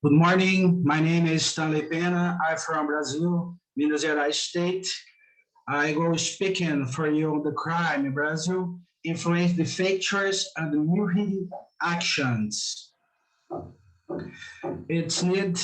Good morning. My name is Stanley Pena. I'm from Brazil, Minas Gerais state. I go speaking for you on the crime in Brazil, influence the factors and the new actions. It's need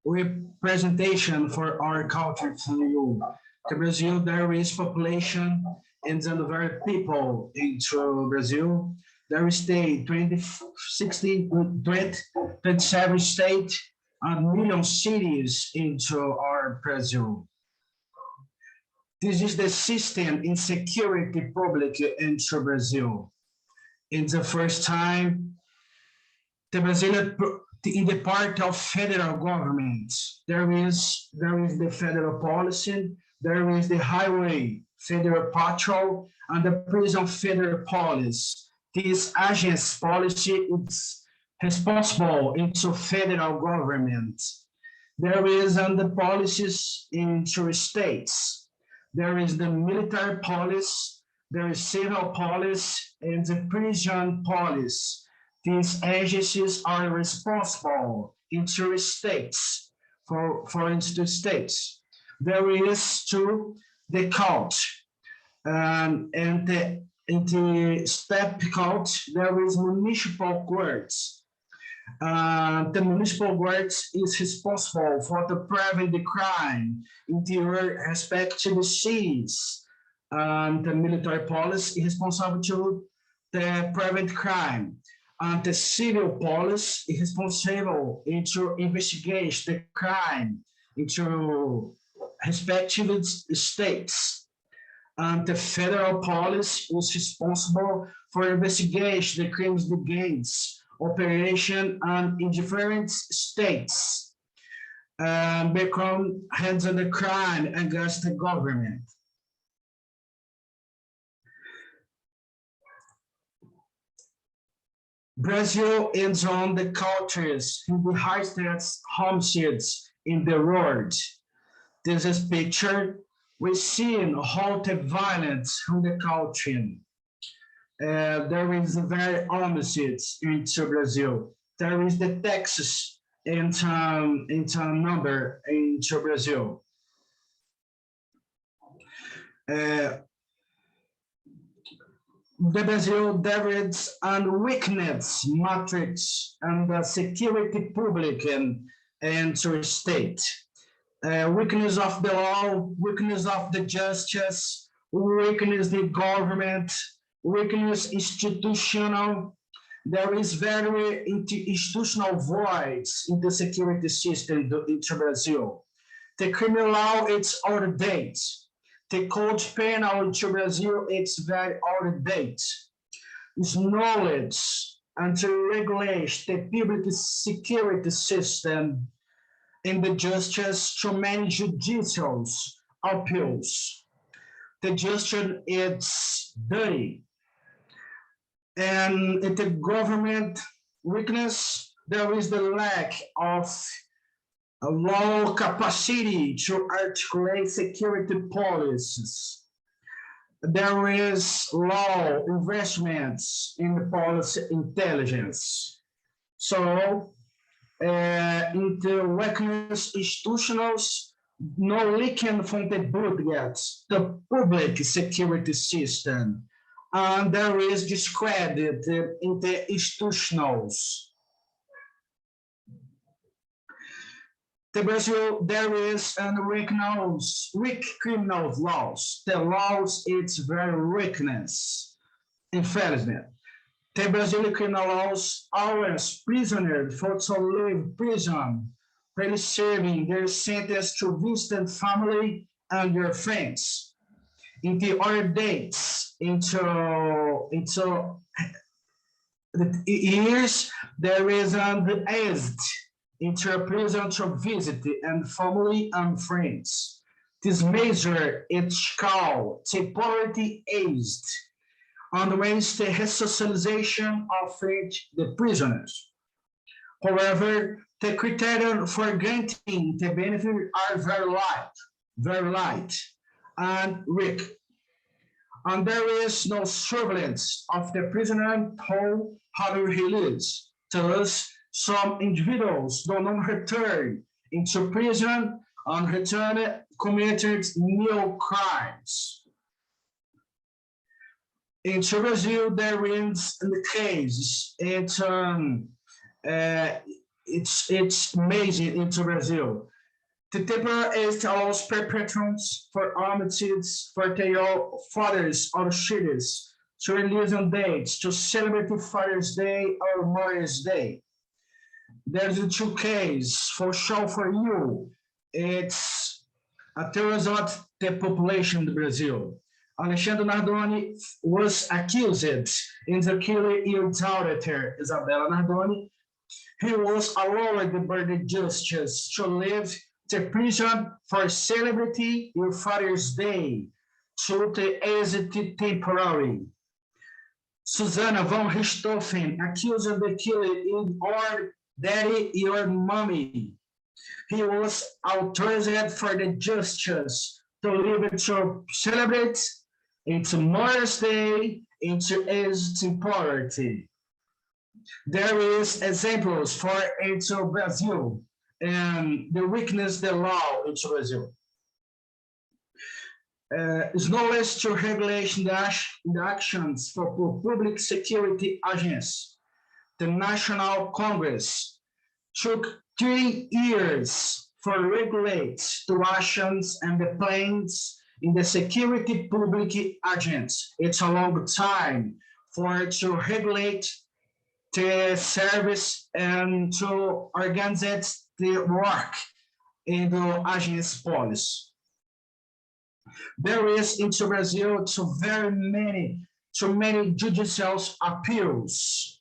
representation for our culture from you. In Brazil, there is population and very people into Brazil. There is state 27 state and million cities into our Brazil. This is the system in security public into Brazil. In the first time, the Brazilian in the part of federal government, there is the federal policy, there is the highway federal patrol, and the prison federal police. This agent's policy is responsible into federal government. There is the policies into states. There is the military police, there is civil police, and the prison police. These agencies are responsible into states, for instance, states. There is too the court, and in the step court, there is municipal courts. The municipal courts is responsible for the prevent the crime in the respective cities. The military police is responsible to the prevent crime. And the civil police is responsible to investigate the crime into respective states. And the federal police is responsible for investigation the crimes against operation and in different states. Become hands on the crime against the government. Brazil is on the countries in the highest homicides in the world. This is picture. We see how the violence in the country. There is a very homicides into Brazil. There is the taxes into number into Brazil. The Brazil there is a weakness matrix and the security public and to state. Weakness of the law, weakness of the justice, weakness the government, weakness institutional. There is very institutional voids in the security system into Brazil. The criminal law it's out of date. The code penal into Brazil it's very out of date. It's knowledge and to regulate the public security system in the justice to manage judicial appeals. The justice is dirty. And in the government weakness, there is the lack of a low capacity to articulate security policies. There is low investments in the policy intelligence. So, in the weakness institutionals, no leaking from the budget, the public security system, and there is discredit in the institutionals. The Brazil, there is weak criminal laws. The laws, it's very weakness. Enforcement. The Brazilian criminal laws always prisoners for to leave prison, really serving their sentence to visit family and their friends. In the other dates, into the years, there is the aged into a prison to visit and family and friends. This measure is called temporary aged, on ways the resocialization of the prisoners. However, the criteria for granting the benefit are very light, and weak. And there is no surveillance of the prisoner how he lives. Thus, Some individuals do not return into prison and return committed new crimes. Into Brazil, there is the case. It's amazing into Brazil. The temporary allows perpetrants for homicides for their fathers or shooters to release on dates to celebrate Father's Day or Mother's Day. There's a two case for show for you. It's a terrorism the population of Brazil. Alexandre Nardoni was accused in the killing your daughter, Isabella Nardoni. He was allowed by the justice to leave the prison for celebrity your Father's Day to the exit temporary. Susanna von Richthofen accused of the killing in our daddy, your mommy. He was authorized for the justice to leave to celebrate into Mother's Day into its temporality. There is examples for into Brazil and the weakness the law into Brazil. Is knowledge to regulation the actions for public security agents. The National Congress took 3 years for regulate the actions and the plans in the security public agents. It's a long time for it to regulate the service and to organize the work in the agent's policy. There is into Brazil too many judicial appeals.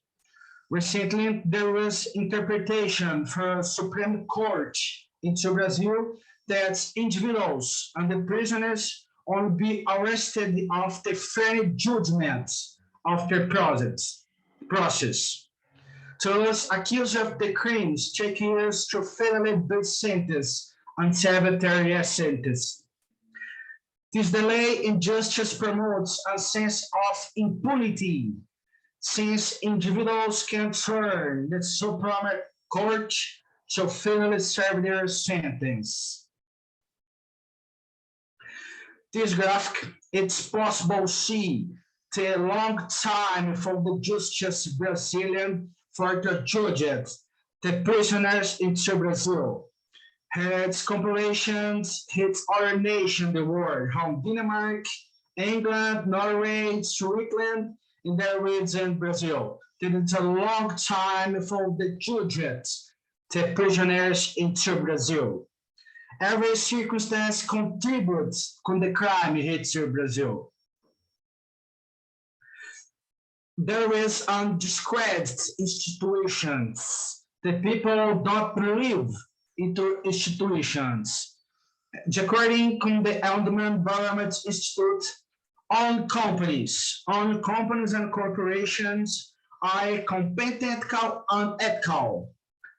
Recently, there was interpretation from Supreme Court into Brazil that individuals and the prisoners will be arrested after fair judgment of the process. Those accused of the crimes take years to finally be sentenced and serve their sentence. This delay in justice promotes a sense of impunity, since individuals can turn the Supreme Court to finally serve their sentence. This graphic, it's possible to see the long time for the justice Brazilian for the judges, the prisoners into Brazil. Its compilations hits other nations in the world, from Denmark, England, Norway, Switzerland, and there is in Brazil. It's a long time for the judges, the prisoners into Brazil. Every circumstance contributes to the crime hits Brazil. There is undiscredited institutions. The people don't believe into institutions. According to the Eldman Government Institute, all companies and corporations are competent and ethical.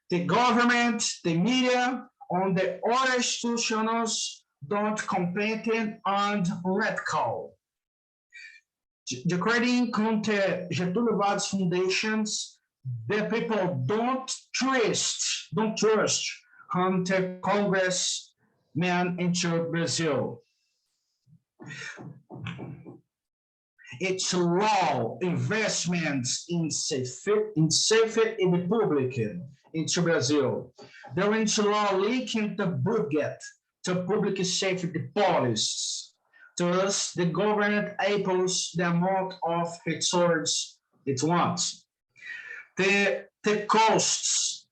The government, the media, and the other institutions don't competent and ethical. According to the Getúlio Vargas foundations, the people don't trust the congressman into Brazil. It's law investments in safety in the public into Brazil. There is law linking the budget to public safety policies. Thus, the government apples the amount of resources it wants. The costs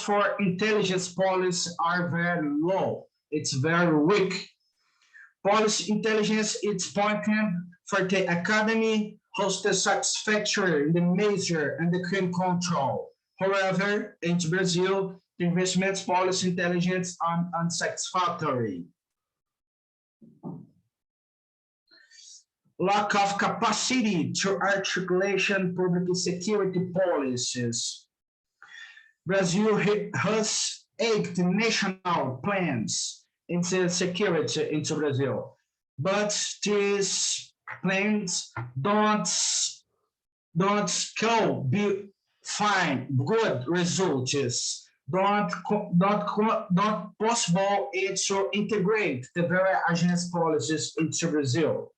for intelligence policy are very low. It's very weak. Policy intelligence is pointing for the academy hosts the satisfactory, the measure, and the crime control. However, in Brazil, the investment policy intelligence are unsatisfactory. Lack of capacity to articulation public security policies. Brazil has 8 national plans into security into Brazil, but these plans don't go find good results, not possible to integrate the very agents policies into Brazil.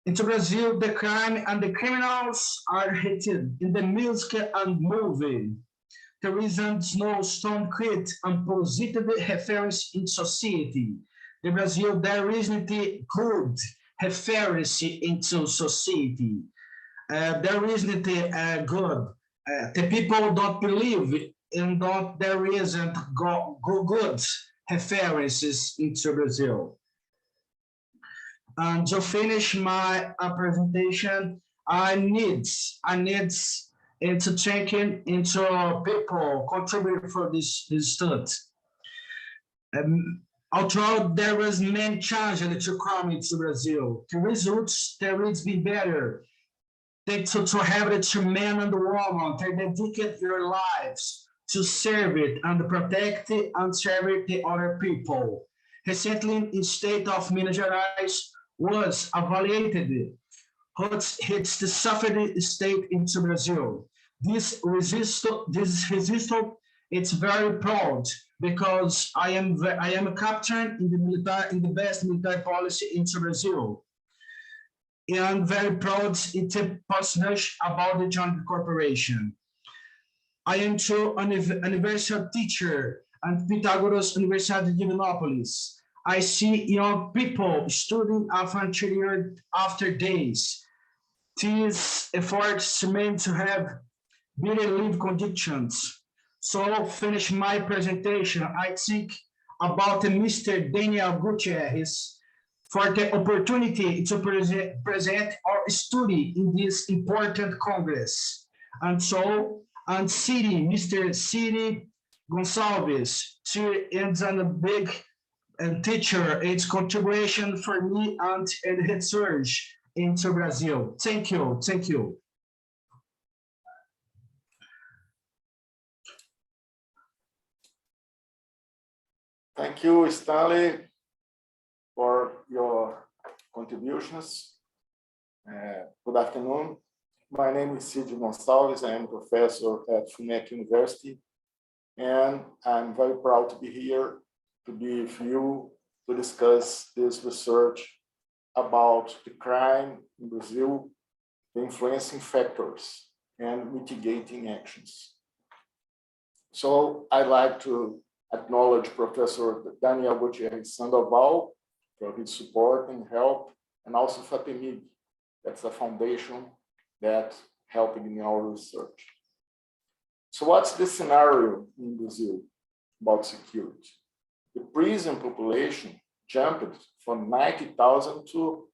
Into Brazil, the crime and the criminals are hated in the music and movie. There isn't no strong crit and positive reference in society. In Brazil, there isn't good reference into society. There isn't good. The people don't believe in that there isn't good references into Brazil. And to finish my presentation, I need into checking into people contribute for this study. Although there was many challenges to come into Brazil, the results there is be better. To have it to men and women, they dedicate their lives to serve it and protect it and serve it the other people. Recently, in state of Minas Gerais was evaluated it's the suffered state into Brazil. This resistance, it's very proud because I am a captain in the best military policy into Brazil. And I'm very proud it's a personage about the joint corporation. I am an university teacher at Pythagoras University of Divinópolis. I see young people studying after days. These efforts meant to have better live conditions. So finish my presentation. I think about Mr. Daniel Gutierrez for the opportunity to present our study in this important Congress. And Mr. City Gonçalves, is a big teacher, its contribution for me and research into Brazil. Thank you. Thank you, Stanley, for your contributions. Good afternoon. My name is Cid Gonçalves. I am a professor at FUNEC University, and I'm very proud to be here to be with you to discuss this research about the crime in Brazil, the influencing factors, and mitigating actions. So I'd like to acknowledge Professor Daniel Gutierrez Sandoval for his support and help, and also FAPEMIG, that's a foundation that's helping in our research. So what's the scenario in Brazil about security? The prison population jumped from 90,000 to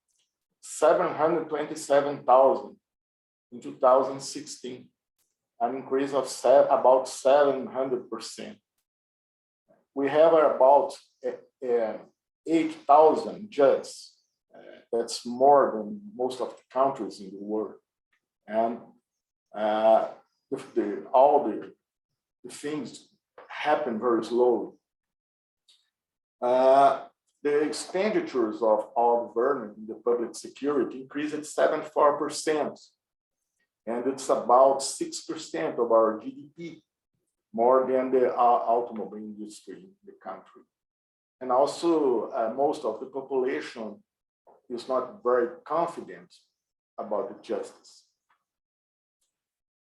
727,000 in 2016, an increase of about 700%. We have about 8,000 judges. That's more than most of the countries in the world. And all the things happen very slowly. The expenditures of all government in the public security increased 74%. And it's about 6% of our GDP, more than the automobile industry in the country. And also, most of the population is not very confident about the justice.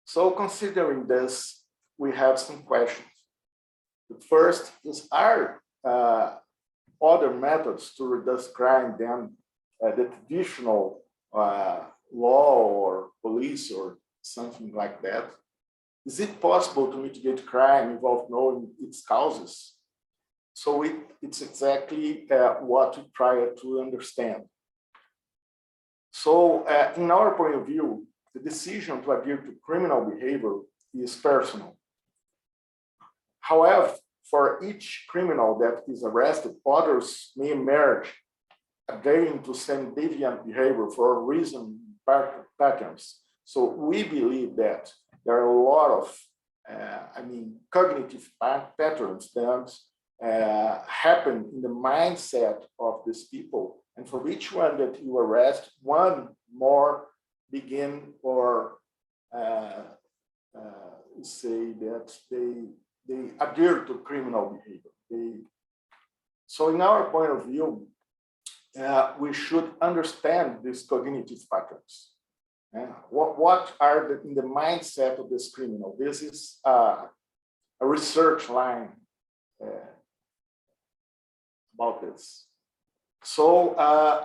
So considering this, we have some questions. The first is, are other methods to reduce crime than the traditional law or police or something like that? Is it possible to mitigate crime without knowing its causes? So it's exactly what we try to understand. So in our point of view, the decision to adhere to criminal behavior is personal. However, for each criminal that is arrested, others may emerge adhering to same deviant behavior for reason patterns. So we believe that there are a lot of, cognitive patterns that happen in the mindset of these people. And for each one that you arrest, one more begin or say that they adhere to criminal behavior. So in our point of view, we should understand these cognitive patterns. What are in the mindset of this criminal? This is a research line about this. So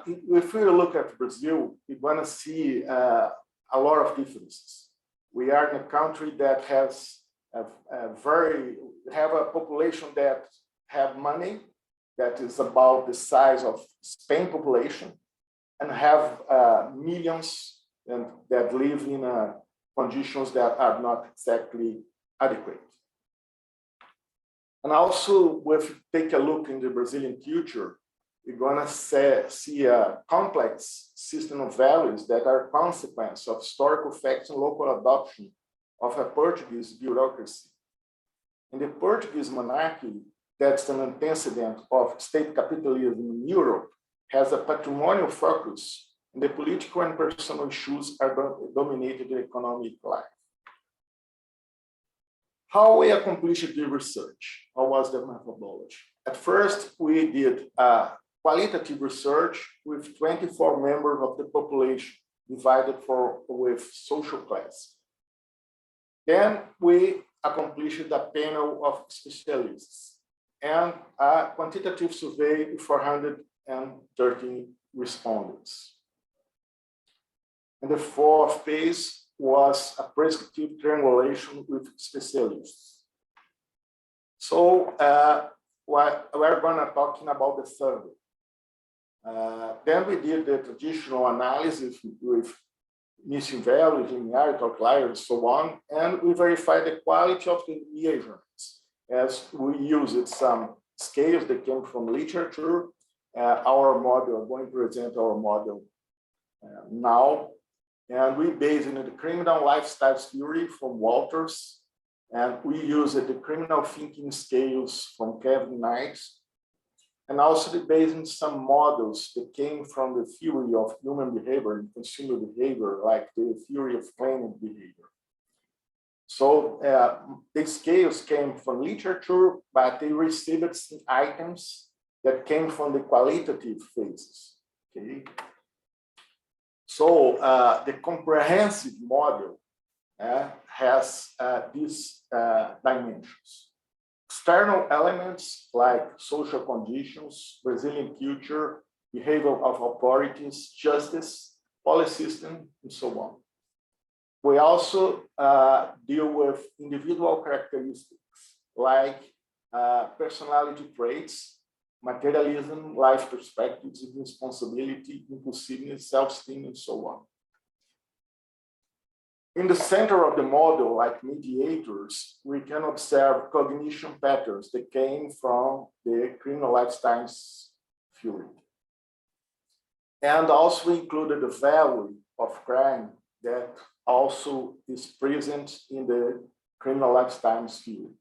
if we look at Brazil, we're going to see a lot of differences. We are in a country that has have a population that have money that is about the size of Spain population, and have millions and that live in conditions that are not exactly adequate. And also, if you take a look in the Brazilian culture, we're going to see a complex system of values that are a consequence of historical facts and local adoption of a Portuguese bureaucracy. In the Portuguese monarchy, that's an antecedent of state capitalism in Europe, has a patrimonial focus, and the political and personal issues are dominated the economic life. How we accomplished the research? How was the methodology? At first, we did qualitative research with 24 members of the population divided with social class. Then we accomplished a panel of specialists and a quantitative survey with 413 respondents. And the fourth phase was a prescriptive triangulation with specialists. So we're going to talking about the survey. Then we did the traditional analysis with missing values, linearity, outliers, and so on, and we verified the quality of the reagents as we used some scales that came from literature. Our model, I'm going to present our model now, and we based it on the criminal lifestyle theory from Walters, and we used the criminal thinking scales from Kevin Knight, and also based on some models that came from the theory of human behavior and consumer behavior, like the theory of claimant behavior. So the scales came from literature, but they received some items that came from the qualitative phases. Okay. So the comprehensive model has these dimensions. External elements like social conditions, Brazilian culture, behavior of authorities, justice, policy system, and so on. We also deal with individual characteristics like personality traits, materialism, life perspectives, responsibility, impulsiveness, self-esteem, and so on. In the center of the model, like mediators, we can observe cognition patterns that came from the criminal lifestyle theory. And also included the value of crime that also is present in the criminal lifestyle theory.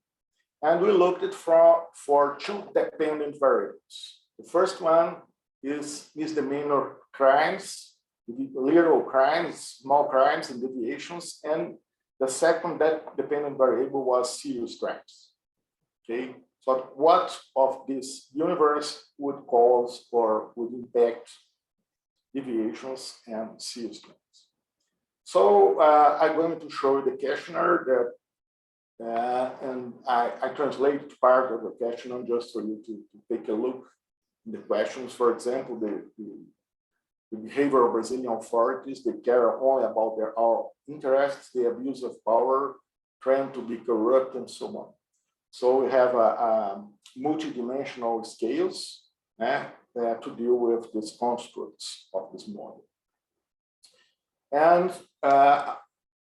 And we looked at for two dependent variables. The first one is misdemeanor crimes, little crimes, small crimes, and deviations. And the second dependent variable was serious crimes. Okay, so what of this universe would cause or would impact deviations and serious crimes? So I'm going to show you the questionnaire that, and I translated part of the questionnaire just for you to take a look in the questions. For example, the behavior of Brazilian authorities, they care only about their own interests, the abuse of power, trying to be corrupt, and so on. So we have a multidimensional scales to deal with these constructs of this model. And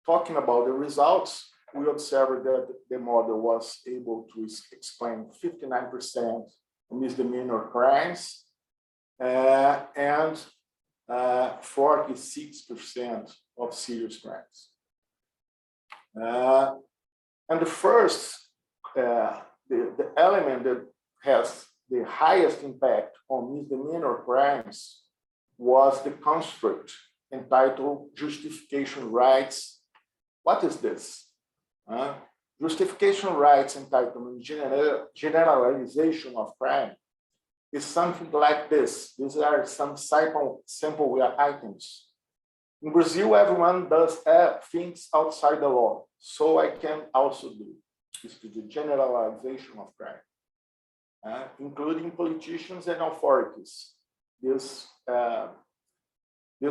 talking about the results, we observed that the model was able to explain 59% misdemeanor crimes and 46% of serious crimes. And the first, the element that has the highest impact on misdemeanor crimes was the construct entitled justification rights what is this? Justification rights entitlement generalization of crime is something like this. These are some sample items. In Brazil, everyone does things outside the law. So I can also do. This is the generalization of crime, including politicians and authorities. This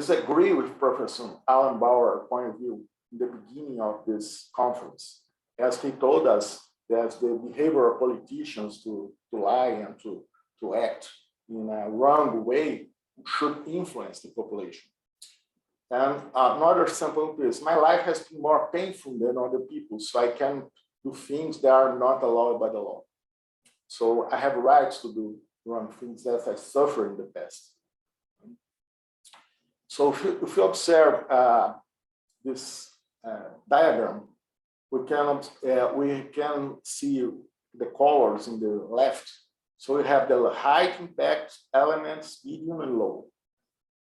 agree with Professor Alan Bauer's point of view in the beginning of this conference, as he told us that the behavior of politicians to lie and to act in a wrong way should influence the population. And another sample is, my life has been more painful than other people, so I can do things that are not allowed by the law. So I have rights to do wrong things as I suffered in the past. So if you observe this diagram, we can see the colors in the left. So we have the high impact elements, medium and low.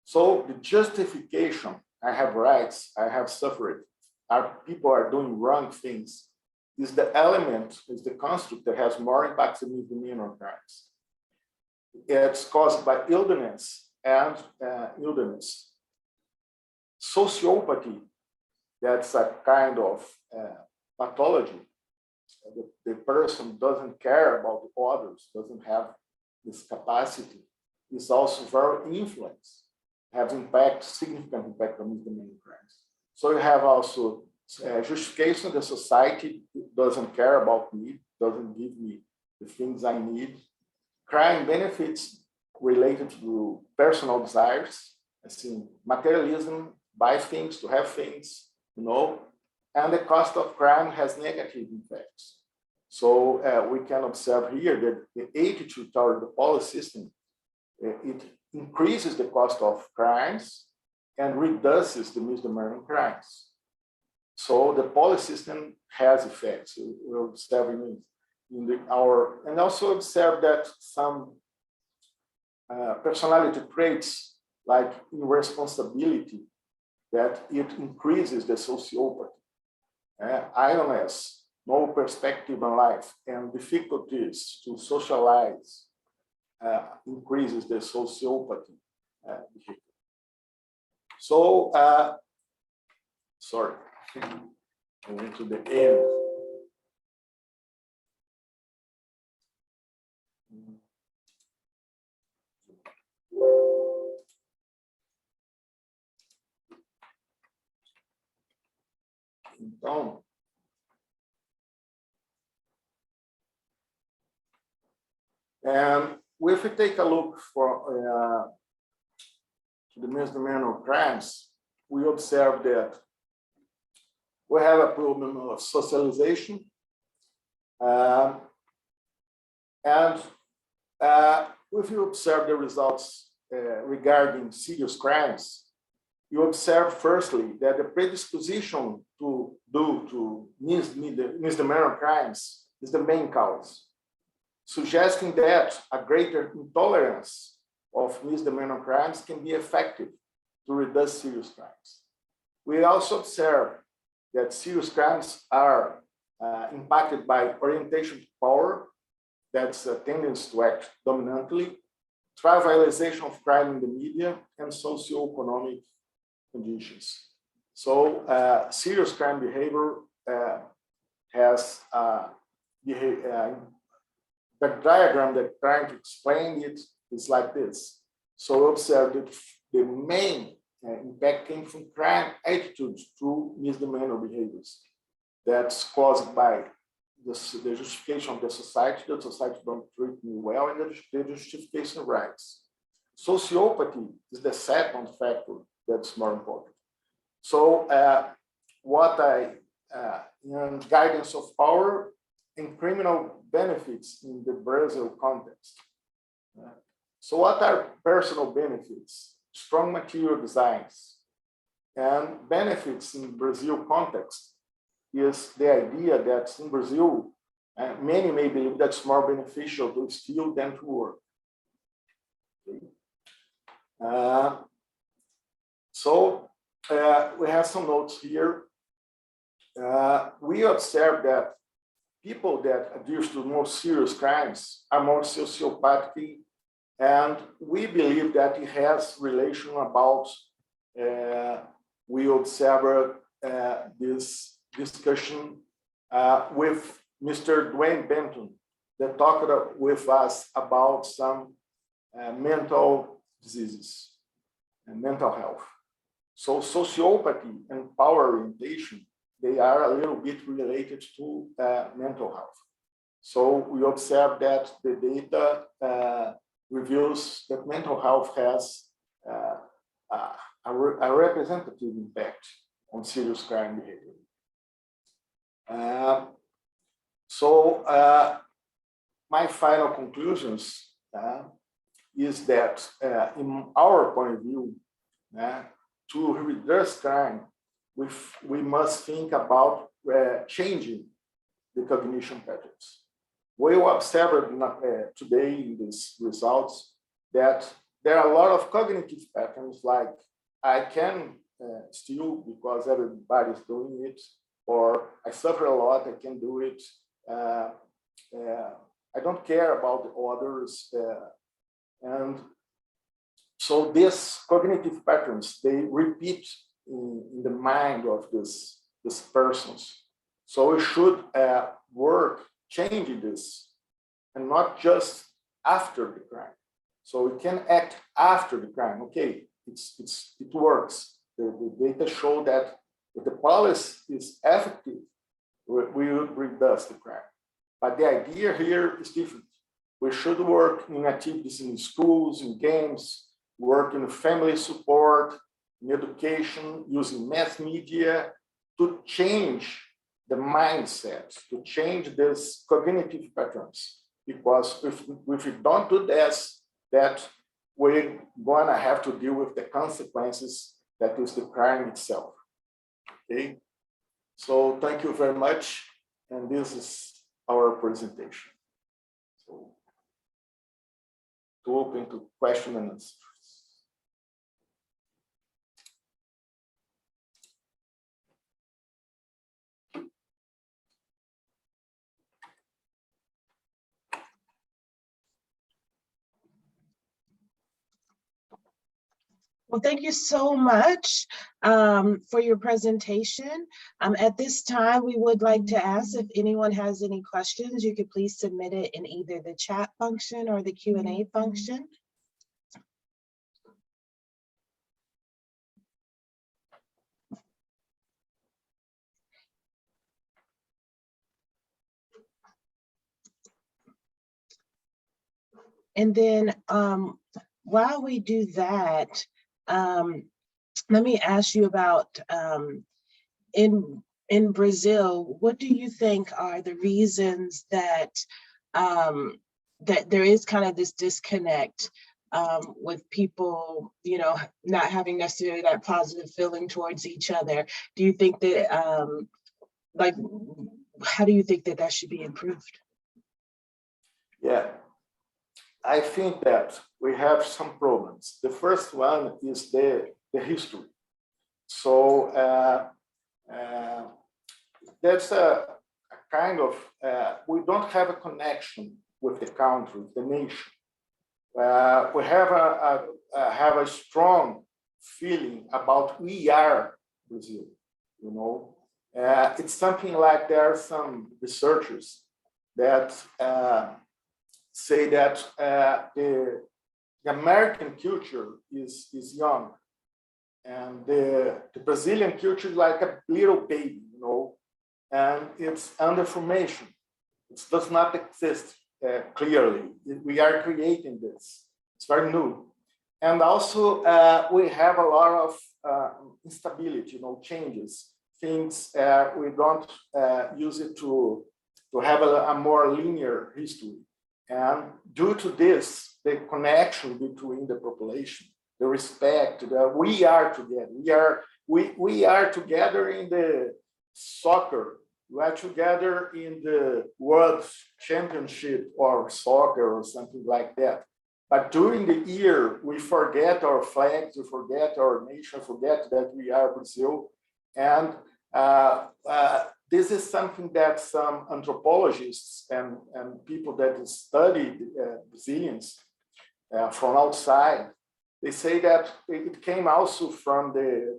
So the justification, I have rights, I have suffered, people are doing wrong things, is the element, is the construct that has more impact than misdemeanor crimes. It's caused by illness and illness. Sociopathy, that's a kind of pathology. The person doesn't care about the others, doesn't have this capacity, is also very influenced, has significant impact on misdemeanor crimes. So you have also justification, the society doesn't care about me, doesn't give me the things I need. Crime benefits related to personal desires, as in materialism, buy things to have things, and the cost of crime has negative effects. So we can observe here that the attitude toward the policy system, it increases the cost of crimes and reduces the misdemeanor crimes. So the policy system has effects. We'll observe and also observe that some personality traits like irresponsibility, that it increases the sociopathy. Idleness, no perspective in life, and difficulties to socialize increases the sociopathy behavior. So, sorry, I went to the end. Então, and if we take a look for the misdemeanor crimes, we observe that we have a problem of socialization, and if you observe the results regarding serious crimes, you observe firstly that the predisposition to misdemeanor crimes is the main cause, suggesting that a greater intolerance of misdemeanor crimes can be effective to reduce serious crimes. We also observe that serious crimes are impacted by orientation to power, that's a tendency to act dominantly, trivialization of crime in the media, and socioeconomic conditions. So serious crime behavior has the diagram that trying to explain it is like this. So observe that the main impact came from crime attitudes through misdemeanor behaviors. That's caused by the justification of the society don't treat me well, and the justification of rights. Sociopathy is the second factor that's more important. So in guidance of power and criminal benefits in the Brazil context. So what are personal benefits? Strong material designs. And benefits in Brazil context is the idea that in Brazil, many may believe that's more beneficial to steal than to work. Okay. So we have some notes here. we observe that people that adhere to more serious crimes are more sociopathic, and we believe that it has relation about, we observe this discussion with Mr. Dwayne Benton, that talked with us about some mental diseases and mental health. So sociopathy and power orientation, they are a little bit related to mental health. So we observe that the data reveals that mental health has a representative impact on serious crime behavior. My final conclusions is that in our point of view, to reduce crime, we must think about changing the cognition patterns. We observed today in these results that there are a lot of cognitive patterns, like I can steal because everybody's doing it, or I suffer a lot, I can do it. I don't care about the others. And so these cognitive patterns, they repeat in the mind of these persons. So we should work changing this, and not just after the crime. So we can act after the crime. Okay, it works. The data show that if the policy is effective, we would reduce the crime. But the idea here is different. We should work in activities in schools, in games, work in family support, in education, using mass media to change the mindset, to change these cognitive patterns. Because if we don't do this, that we're gonna have to deal with the consequences that is the crime itself. Okay, so thank you very much, and this is our presentation. So to open to question and answers. Well, thank you so much for your presentation. At this time, we would like to ask if anyone has any questions, you could please submit it in either the chat function or the Q&A function. And then while we do that, let me ask you about in Brazil, what do you think are the reasons that that there is kind of this disconnect with people, you know, not having necessarily that positive feeling towards each other? Do you think that like, how do you think that that should be improved? Yeah, I think that we have some problems. The first one is the history. So that's a kind of, we don't have a connection with the country, the nation. We have a strong feeling about we are Brazil, you know. It's something like there are some researchers that say that the American culture is young, and the Brazilian culture is like a little baby, you know, and it's under formation. It does not exist clearly. We are creating this. It's very new. And also, we have a lot of instability, you know, changes, things we don't use it to have a more linear history. And due to this, the connection between the population, the respect, we are together. We are together in the soccer. We are together in the World Championship or soccer or something like that. But during the year, we forget our flags, we forget our nation, forget that we are Brazil. And This is something that some anthropologists and people that study Brazilians from outside, they say that it came also from the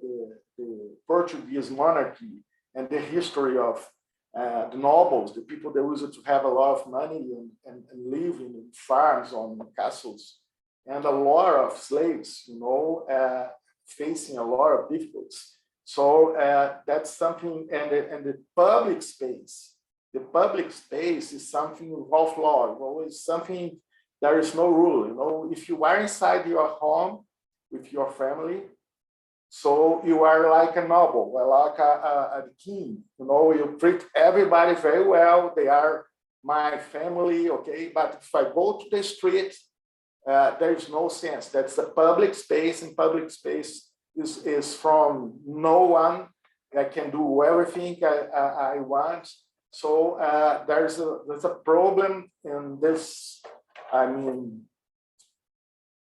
Portuguese monarchy and the history of the nobles, the people that used to have a lot of money and live in farms on castles, and a lot of slaves, you know, facing a lot of difficulties. So that's something, and the public space. The public space is something without law. You know, it's something there is no rule. You know, if you are inside your home with your family, so you are like a noble, like a king. You know, you treat everybody very well. They are my family, okay. But if I go to the street, there is no sense. That's a public space, and public space is from no one. I can do everything I want. So there's a problem in this. I mean,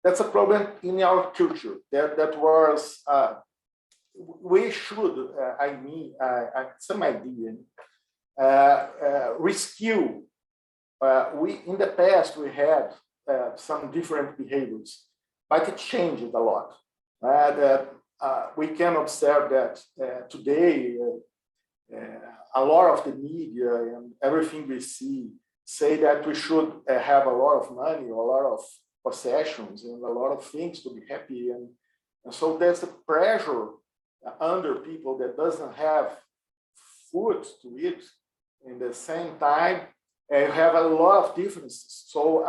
that's a problem in our culture. That was we should. I mean, some idea. Rescue. We in the past we had some different behaviors, but it changed a lot. We can observe that today a lot of the media and everything we see say that we should have a lot of money, a lot of possessions, and a lot of things to be happy. And so there's a pressure under people that doesn't have food to eat. In the same time, you have a lot of differences. So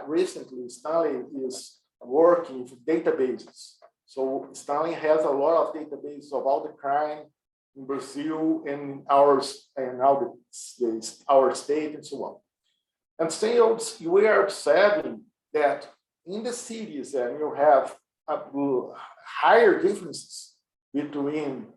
recently, Stanley is working with databases. So Stanley has a lot of databases of all the crime in Brazil and our state and so on. And still, we are observing that in the cities, and you have higher differences between,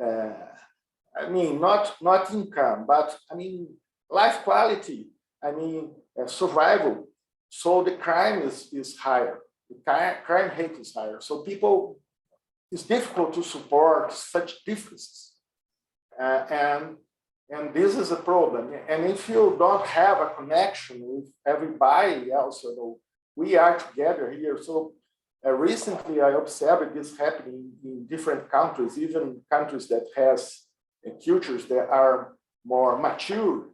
I mean, not income, but I mean, life quality, I mean, survival. So the crime is higher. The crime rate is higher. So people, it's difficult to support such differences. And this is a problem. And if you don't have a connection with everybody else, you know, we are together here. So recently I observed this happening in different countries, even countries that has cultures that are more mature.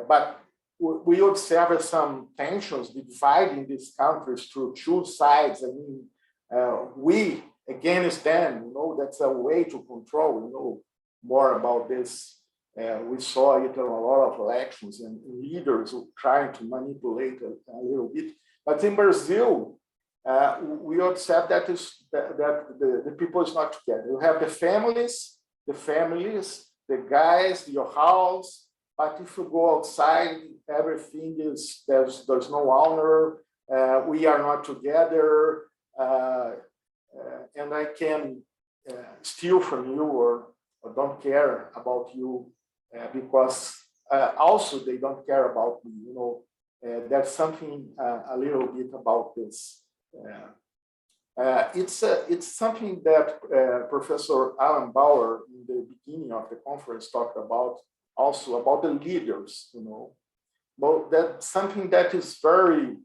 But we observe some tensions dividing these countries through two sides. I mean, we against them, you know, that's a way to control, you know, more about this. We saw it in a lot of elections and leaders trying to manipulate a little bit. But in Brazil, we observe that the people is not together. You have the families, the guys, your house. But if you go outside, everything is there's no honor. We are not together, and I can steal from you or don't care about you because also they don't care about me. You know, there's something a little bit about this. It's something that Professor Alan Bauer in the beginning of the conference talked about. Also about the leaders, you know, but that's something that is very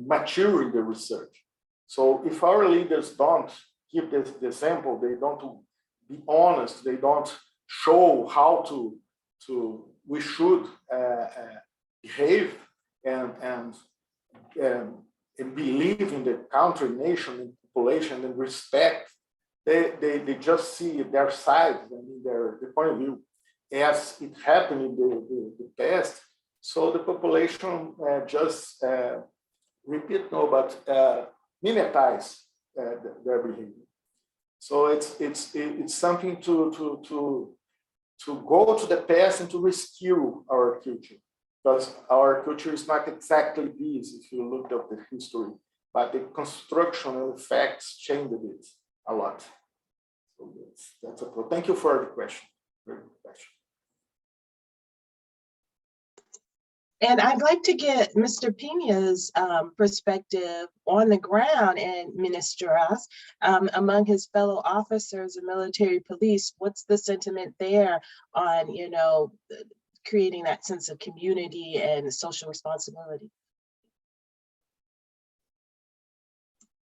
mature in the research. So if our leaders don't give the example, they don't be honest, they don't show how we should behave and believe in the country, nation, and population, and respect. They just see their side, I mean, the point of view. As it happened in the past, so the population just repeat, no, but mimetize their behavior. So it's something to go to the past and to rescue our culture, because our culture is not exactly this if you look at the history, but the constructional effects changed it a lot. So that's a problem. Thank you for the question. Very good question. And I'd like to get Mr. Pena's perspective on the ground in Minas Gerais, among his fellow officers of military police. What's the sentiment there on, creating that sense of community and social responsibility?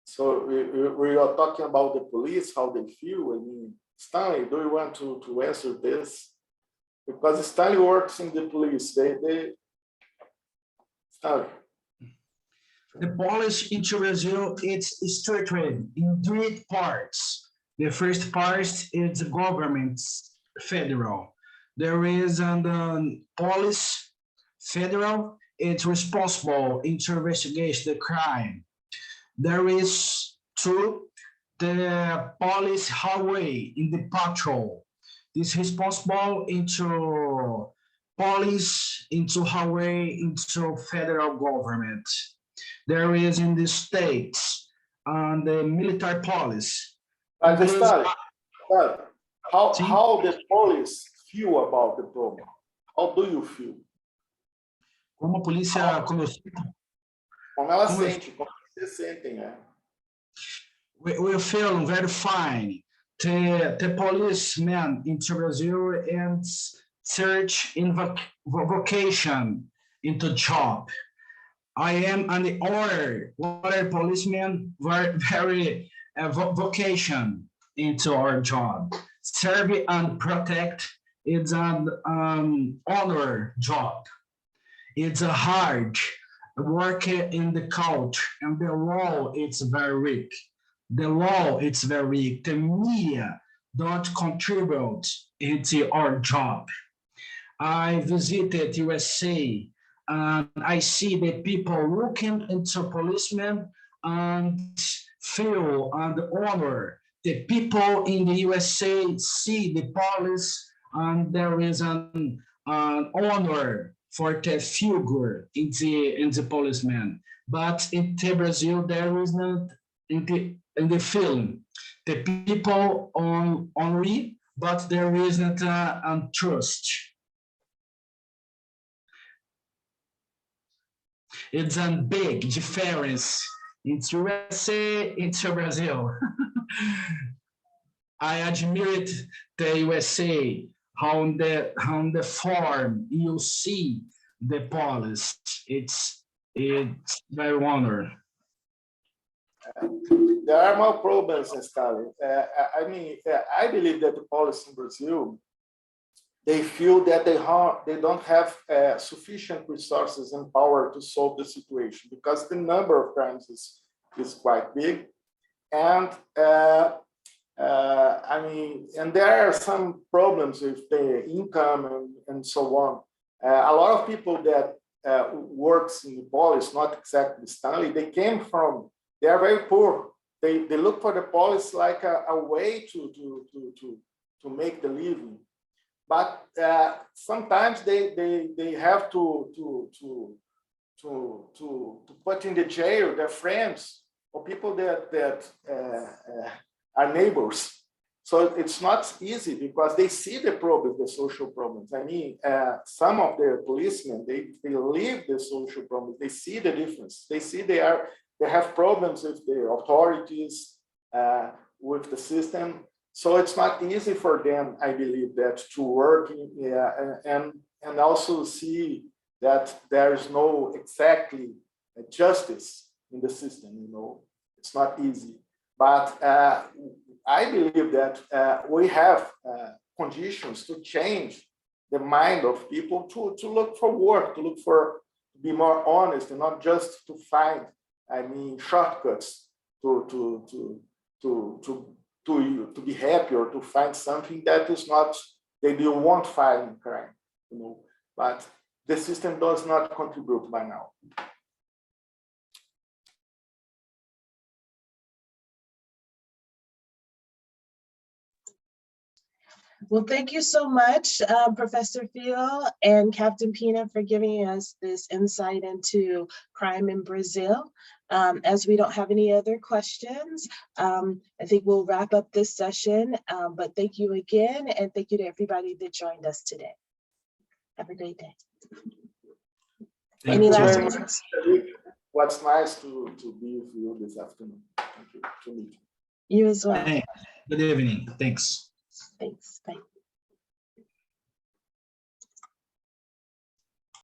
So we are talking about the police, how they feel. I mean, Stanley, do you want to answer this? Because Stanley works in the police. Stanley. The policy in Brazil, it's structured in three parts. The first part is the government, federal. There is an police federal, it's responsible to investigate the crime. There is two, the police highway in the patrol. This responsible into police, into highway, into federal government. There is in the states and the military police. But Stanley, Sim. how the police feel about the problem? How do you feel? Como a polícia, como Ela Como eu- sente, como vocês sentem, né? we feel very fine. The policemen in Brazil and search in vocation into job. I am an other policeman very vocation into our job. Serve and protect is an honor job. It's a hard work in the court, and the law it's very weak. The law it's very weak. The media don't contribute into our job. I visited USA and I see the people looking into policemen and feel and honor. The people in the USA see the police and there is an honor for the figure in the policeman. But in the Brazil, there is not in the film. The people only, but there isn't trust. It's a big difference into USA, into Brazil. I admire the USA, how the form you see the police. It's very honor. There are more problems in Stanley. I believe that the police in Brazil, they feel that they don't have sufficient resources and power to solve the situation because the number of crimes is quite big. And and there are some problems with the income and so on. A lot of people that works in the police, not exactly Stanley, they are very poor. They look for the police like a way to make the living. But sometimes they have to put in the jail their friends or people that are neighbors. So it's not easy because they see the problems, the social problems. I mean, some of the policemen, they live the social problems. They see the difference. They see they have problems with the authorities, with the system. So it's not easy for them, I believe, that to work and also see that there is no exactly justice in the system. It's not easy. But I believe that we have conditions to change the mind of people to look for work, to be more honest, and not just to find, shortcuts to be happy or to find something that is not, they won't find in crime, But the system does not contribute by now. Well, thank you so much, Professor Phil and Captain Pena, for giving us this insight into crime in Brazil. As we don't have any other questions, I think we'll wrap up this session, but thank you again, and thank you to everybody that joined us today. Have a great day. Any you. last very much. words? What's nice to be with you this afternoon. Thank you. To meet you. You as well. Thanks. Good evening. Thanks. Thanks. Bye.